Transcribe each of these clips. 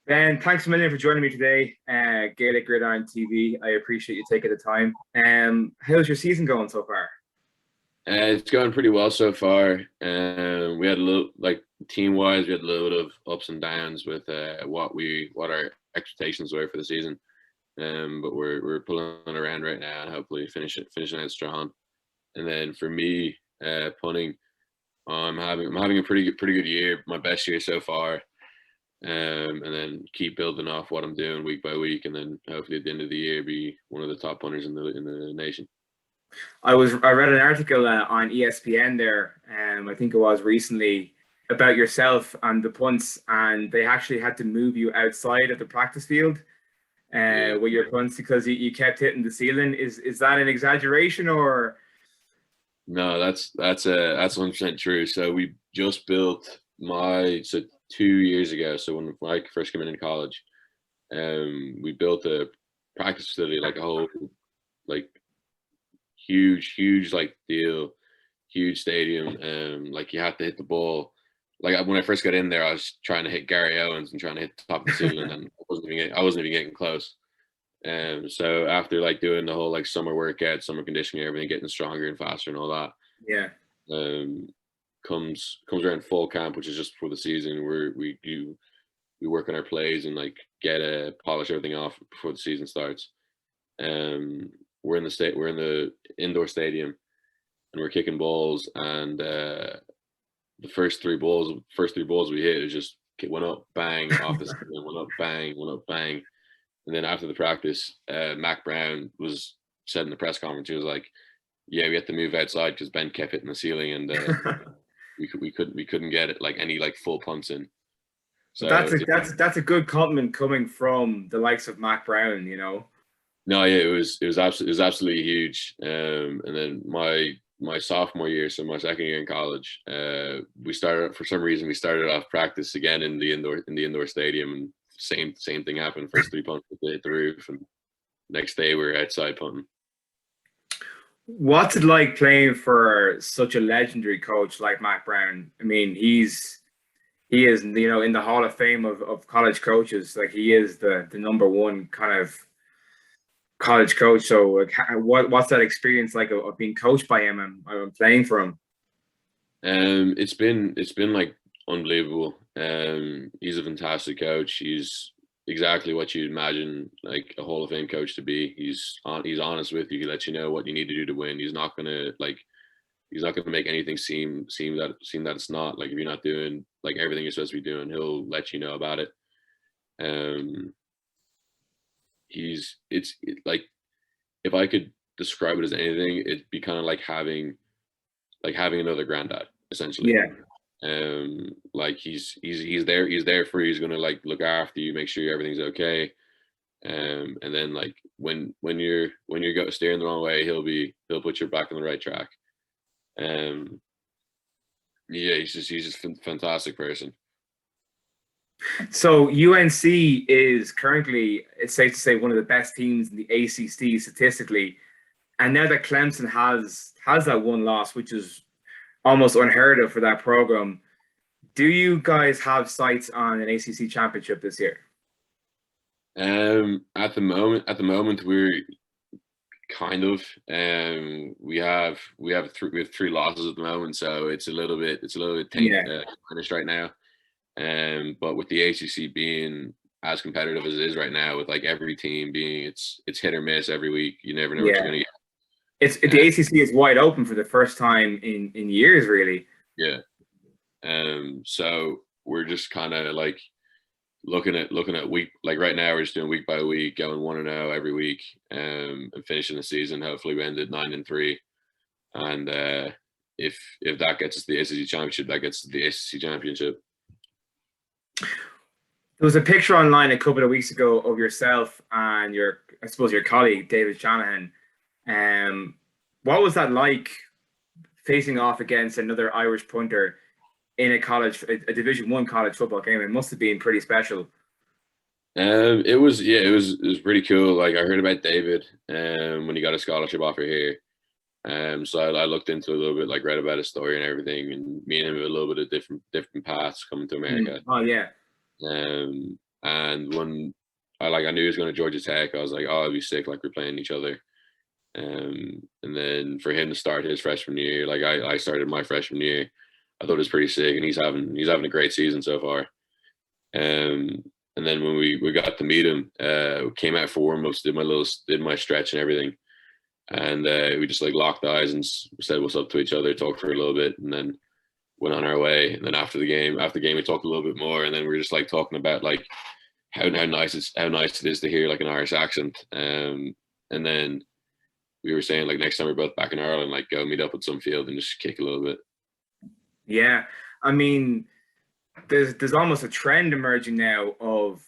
Ben, thanks a million for joining me today, Gaelic Gridiron TV. I appreciate you taking the time. How's your season going so far? It's going pretty well so far. We had a little, like team wise, we had a little bit of ups and downs with what our expectations were for the season. But we're pulling it around right now and hopefully finishing out strong. And then for me, punting, I'm having a pretty good year, my best year so far. And then keep building off what I'm doing week by week, and then hopefully at the end of the year be one of the top punters in the nation. I read an article on ESPN there, I think it was recently, about yourself and the punts, and they actually had to move you outside of the practice field Yeah. with your punts because you kept hitting the ceiling. Is that an exaggeration or? No, that's 100% true. So we just built 2 years ago. So when I first came into college, we built a practice facility, like a whole like huge like deal, huge stadium. Like you have to hit the ball. Like when I first got in there, I was trying to hit Gary Owens and trying to hit the top of the ceiling, and I wasn't even getting close. So after like doing the whole like summer workout, summer conditioning, everything getting stronger and faster and all that, Yeah. um, comes around fall camp, which is just before the season, where we work on our plays and like get polish everything off before the season starts. Um, we're in the indoor stadium and we're kicking balls, and the first three balls we hit, it just went up bang off the ceiling, went up bang. And then after the practice, Mac Brown was said in the press conference, he was like, "Yeah, we had to move outside because Ben kept hitting the ceiling, and we couldn't get it like any like full punts in." But So that's a good compliment coming from the likes of Mac Brown, you know. no, yeah, it was absolutely huge. And then my sophomore year, so my second year in college, we started off practice again in the indoor stadium, and same thing happened. First three punts hit the roof, and next day we were outside punting. What's it like playing for such a legendary coach like Mac Brown? I mean, he is, you know, in the Hall of Fame of college coaches. Like he is the number one kind of college coach. So like, what's that experience like of being coached by him and playing for him? It's been like unbelievable. He's a fantastic coach. He's exactly what you'd imagine like a Hall of Fame coach to be. He's honest with you. He lets you know what you need to do to win. He's not gonna make anything seem that it's not. Like if you're not doing like everything you're supposed to be doing, he'll let you know about it. Um, like if I could describe it as anything, it'd be kind of like having another granddad essentially. Yeah. Like he's there for you. He's gonna like look after you, make sure everything's okay. And then like when you're steering the wrong way, he'll put you back on the right track. Um, yeah, he's just a fantastic person. So UNC is currently, it's safe to say, one of the best teams in the ACC statistically. And now that Clemson has that one loss, which is almost unheard of for that program, do you guys have sights on an ACC championship this year? At the moment, we're kind of we have three losses at the moment, so it's a little bit Yeah. tarnished right now. But with the ACC being as competitive as it is right now, with like every team being it's hit or miss every week, you never know what you're Yeah. gonna It's get. the ACC is wide open for the first time in years, really. Yeah. So we're just kind of like looking at week, like right now we're just doing week by week, going 1-0 every week, and finishing the season. Hopefully we end at 9-3, and if that gets us the ACC championship, that gets us the ACC championship. There was a picture online a couple of weeks ago of yourself and I suppose, your colleague David Shanahan. Um, what was that like facing off against another Irish punter in a Division One college football game? It must have been pretty special. It was pretty cool. Like I heard about David when he got a scholarship offer here. So I looked into it a little bit, like read about his story and everything, and me and him have a little bit of different paths coming to America. Oh yeah. Um, And when I knew he was going to Georgia Tech, I was like, oh, it'd be sick, like we're playing each other. And then for him to start his freshman year, like I started my freshman year, I thought it was pretty sick, and he's having a great season so far. And then when we got to meet him, we came out for warm-ups, did my stretch and everything, and we just like locked eyes and said what's up to each other, talked for a little bit, and then went on our way. And then after the game, we talked a little bit more, and then we were just like talking about like how nice it is to hear like an Irish accent. And then we were saying like next time we're both back in Ireland, like go meet up at some field and just kick a little bit. Yeah, I mean, there's almost a trend emerging now of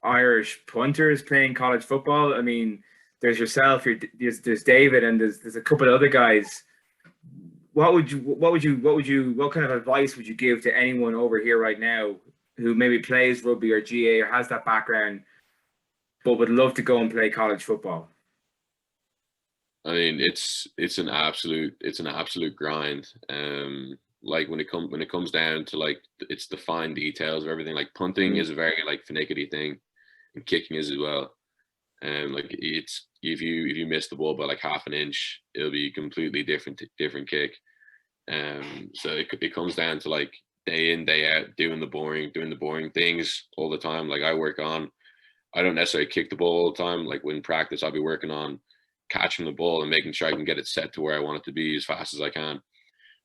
Irish punters playing college football. I mean, there's yourself, there's David, and there's a couple of other guys. What kind of advice would you give to anyone over here right now who maybe plays rugby or GA or has that background, but would love to go and play college football? I mean, it's an absolute grind. Like when it comes down to like it's the fine details of everything. Like punting is a very like finicky thing, and kicking is as well. And like it's if you miss the ball by like half an inch, it'll be completely different kick. So it comes down to like day in day out doing the boring things all the time. Like I don't necessarily kick the ball all the time. Like when practice, I'll be working on catching the ball and making sure I can get it set to where I want it to be as fast as I can.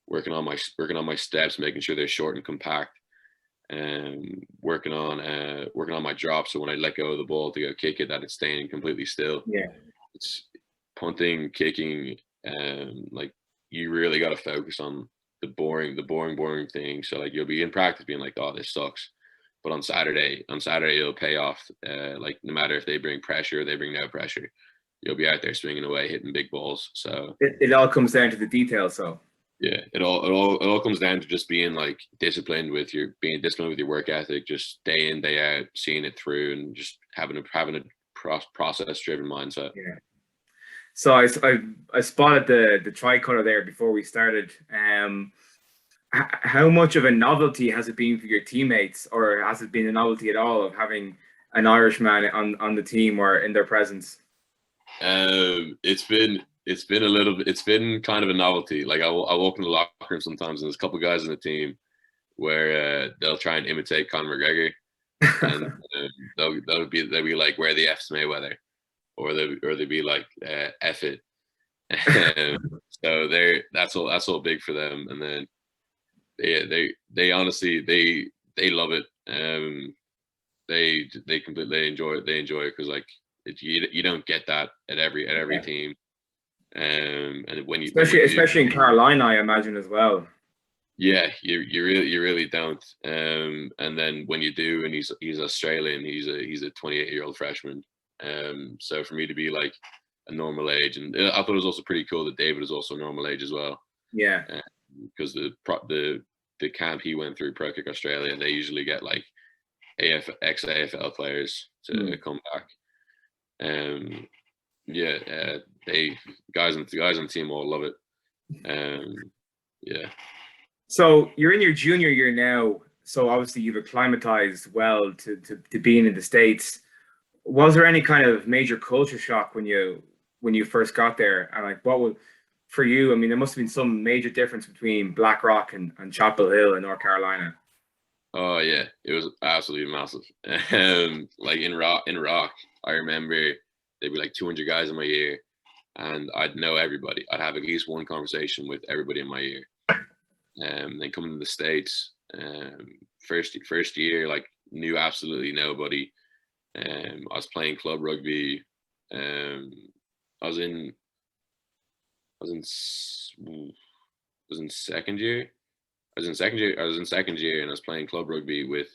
Working on my steps, making sure they're short and compact, and working on my drop. So when I let go of the ball to go kick it, that it's staying completely still. Yeah, it's punting, kicking, like you really got to focus on the boring thing. So like you'll be in practice being like, oh, this sucks, but on Saturday it'll pay off. Like no matter if they bring pressure or they bring no pressure, you'll be out there swinging away, hitting big balls. So it all comes down to the details. So yeah, it all comes down to just being like disciplined with your work ethic, just day in day out, seeing it through, and just having a process driven mindset. yeah. So I spotted the tricolor there before we started. How much of a novelty has it been for your teammates, or has it been a novelty at all of having an Irishman on the team or in their presence? It's been kind of a novelty. Like I walk in the locker room sometimes, and there's a couple guys in the team where they'll try and imitate Conor McGregor, and they'll be like, "Where the F's Mayweather," or they'll be like, "F it." So that's all big for them, and then they honestly they love it. They completely enjoy it. They enjoy it because like you don't get that at every team. And when you especially in Carolina, I imagine as well. Yeah, you really don't. And then when you do, and he's Australian, he's a 28-year-old freshman. So for me to be like a normal age, and I thought it was also pretty cool that David is also a normal age as well. Yeah, because the camp he went through, Pro Kick Australia, they usually get like ex-AFL players to come back. They guys on the team all love it. Yeah. So you're in your junior year now. So obviously you've acclimatized well to being in the States. Was there any kind of major culture shock when you first got there? And like, what was for you? I mean, there must have been some major difference between Blackrock and Chapel Hill in North Carolina. Oh yeah, it was absolutely massive. Like in rock, I remember there'd be like 200 guys in my year, and I'd know everybody. I'd have at least one conversation with everybody in my year. Then coming to the States, first year, like knew absolutely nobody. I was playing club rugby. I was in second year. I was in second year, and I was playing club rugby with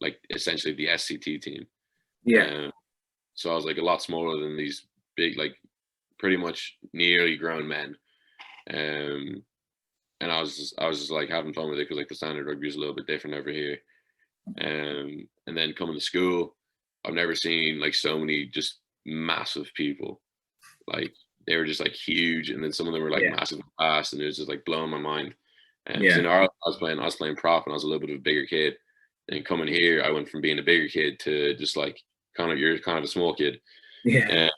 like essentially the SCT team. Yeah. So I was like a lot smaller than these big, like pretty much nearly grown men. And I was just like having fun with it because like the standard rugby is a little bit different over here. And then coming to school, I've never seen like so many just massive people. Like they were just like huge, and then some of them were like massive fast, and it was just like blowing my mind. And I was playing prop, and I was a little bit of a bigger kid, And coming here, I went from being a bigger kid to just like you're kind of a small kid. Yeah.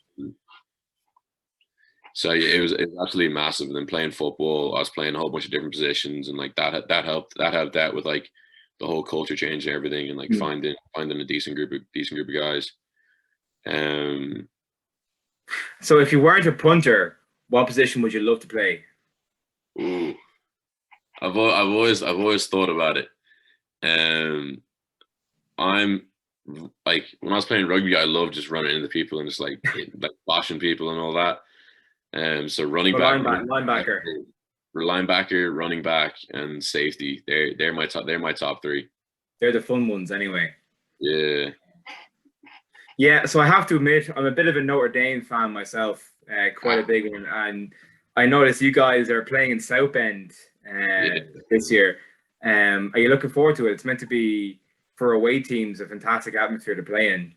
So yeah, it was absolutely massive. And then playing football, I was playing a whole bunch of different positions, and like that helped out with like the whole culture change and everything, and like finding a decent group of guys. So if you weren't a punter, what position would you love to play? Ooh, I've always thought about it. I'm like, when I was playing rugby, I loved just running into people and just like bashing people and all that. So running back, linebacker, running back, and safety. They're my top three. They're the fun ones, anyway. Yeah. Yeah. So I have to admit, I'm a bit of a Notre Dame fan myself, quite a big one, and I noticed you guys are playing in Southend this year. Are you looking forward to it? It's meant to be, for away teams, a fantastic atmosphere to play in.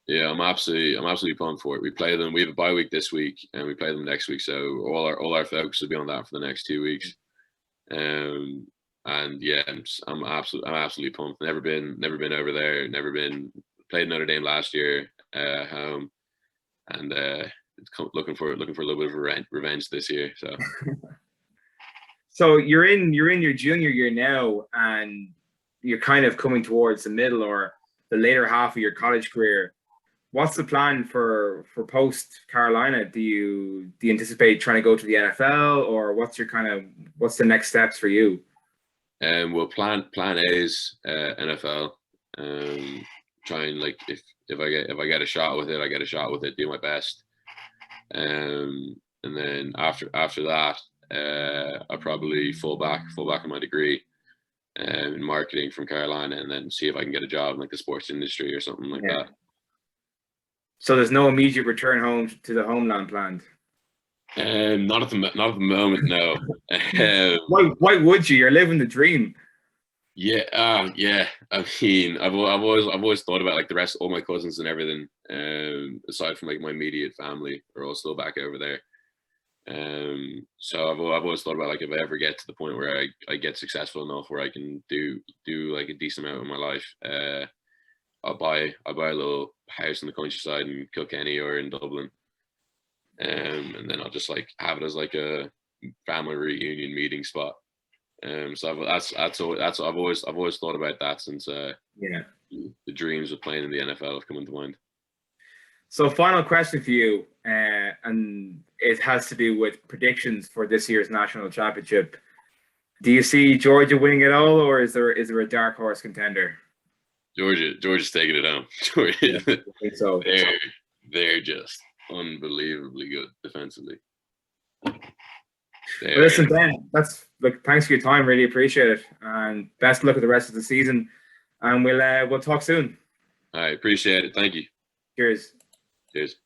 Yeah, I'm absolutely pumped for it. We play them. We have a bye week this week, and we play them next week. So all our focus will be on that for the next 2 weeks. And yeah, I'm absolutely pumped. Never been over there. Played Notre Dame last year home, and looking for a little bit of revenge this year. So. So you're in your junior year now, and you're kind of coming towards the middle or the later half of your college career. What's the plan for post Carolina? Do you anticipate trying to go to the NFL, or what's the next steps for you? Well, plan A is NFL. Try and, like, if I get a shot with it, I get a shot with it. Do my best. And then after that, I'll probably fall back on my degree in marketing from Carolina, and then see if I can get a job in like the sports industry or something like that. So there's no immediate return home to the homeland planned. Not at the moment, no. Why would you? You're living the dream. Yeah, yeah. I mean, I've always thought about, like, the rest, all my cousins and everything. Aside from like my immediate family, are all still back over there. So I've always thought about, like, if I ever get to the point where I get successful enough where I can do like a decent amount of my life, I'll buy a little house in the countryside in Kilkenny or in Dublin, and then I'll just like have it as like a family reunion meeting spot. So I've always thought about that since the dreams of playing in the NFL have come into mind. So final question for you, and it has to do with predictions for this year's national championship. Do you see Georgia winning it all, or is there a dark horse contender? Georgia's taking it home. Georgia, I think so. They're just unbelievably good defensively. Well, listen, Ben, thanks for your time. Really appreciate it, and best of luck with the rest of the season. And we'll talk soon. I appreciate it. Thank you. Cheers. Cheers.